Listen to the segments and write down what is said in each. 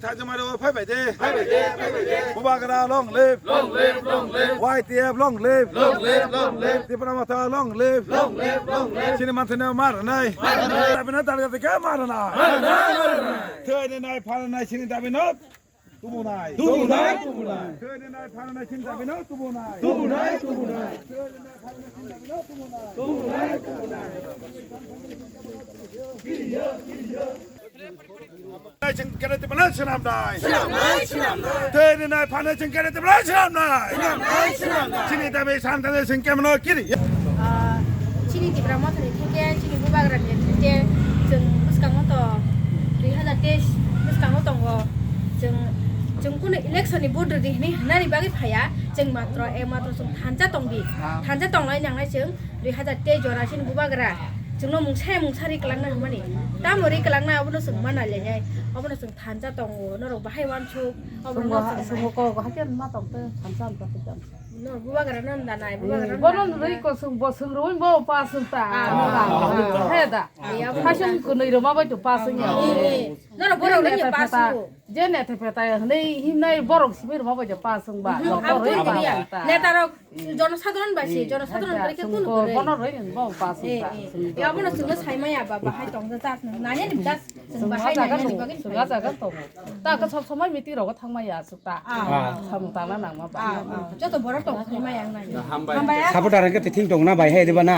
था जमारे वो फाइव बजे Bubagra long live YTF long live Tipra mata long live Sini mantene maranai Tabina targa ke maranai Third night paranai sini tabina Tubunai Third night paranai sini tabina Tubunai Cengkere te belas senam dai. Tadi nai panas cengkere te belas senam dai. Sini tapi santai cengkere mana kiri. Sini di Brahma tadi tengke sini bubagan ni tengke jeng sekarang tu 2010 sekarang tu jeng kuna election ni bodoh di ni nari bagi payah jeng matro sung thanja tong lain yang lain jeng 2010 juara sini bubagan jeng lo mungsari kelang na mana ni tamori kelang na abunu sung mana le nyai abunu sung thanja tong noro bahai wan chuk abunu sung ko hakian ma tong te thanja ta te no bubagan nan danai bubagan bonon rei ko sung ruin bo pa sung ta he da fashion ko nei ro ma ba to pa sung ya noro borong le pa sung je ne te peta nei him nei borong sibir ma ba je pa sung ba ko rei pa ta ne taro জনসাধারণ বাসী জনসাধারণ পরীক্ষা কোন করে bonon rei bo pa sung ta ya bono sung sai maya ba bahai tong da tas nanya ni das sung bahai nanya ni bagin sung ga ga to ta ka sob somai miti ro ga thang ma ya su ta tham ta na nang ma ba जो तो बड़ा टोक है मैं yang nanya hambaya सापुटारा के thing Tong ना भाई है देबा ना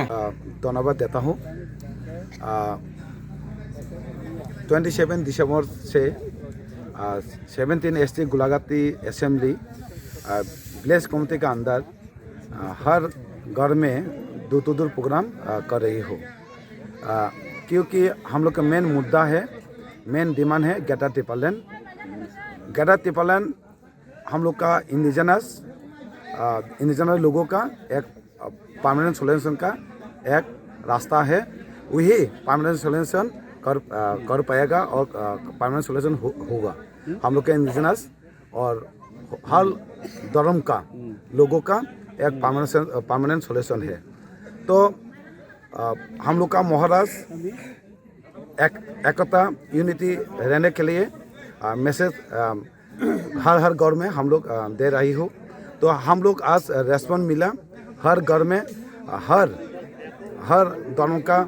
धन्यवाद देता हूँ 27 दिसंबर से 17 ST गुलागती असेंबली विलेज कमेटी का अंदर हर घर में दूर प्रोग्राम कर रही हो क्योंकि हम लोग का मेन मुद्दा है मेन डिमांड है ग्रेटर ट्रिपल हम लोग का इंडिजिनस लोगों का एक परमानेंट सोल्यूशन का एक रास्ता है वही परमानेंट सोल्यूशन कर पाएगा और परमानेंट सोल्यूशन होगा हम लोग के इंडिजिनस और हर धर्म का लोगों का एक परमानेंट सोल्यूशन है तो हम लोग का महाराज एकता यूनिटी रहने के लिए मैसेज हर घर में हम लोग दे रही हो तो हम लोग आज रेस्पॉन्स मिला हर घर में हर धर्म का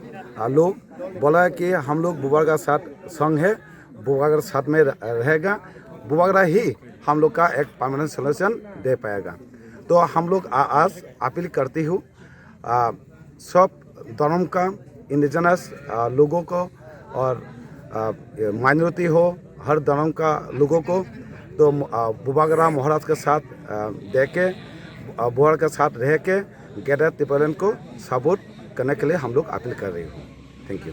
लोग बोला कि हम लोग बुबागरा साथ संग है बुबागरा साथ में रहेगा बुबागरा ही हम लोग का एक परमानेंट सोल्यूशन दे पाएगा तो हम लोग आज अपील करती हूँ सब धर्म का इंडिजिनस लोगों को और माइनॉरिटी हो हर धर्म का लोगों को तो बुबागरा महाराज के साथ दे के बुबागरा के साथ रह के ग्रेटर ट्रिपल को सपोर्ट करने के लिए हम लोग अपील कर रहे हो थैंक यू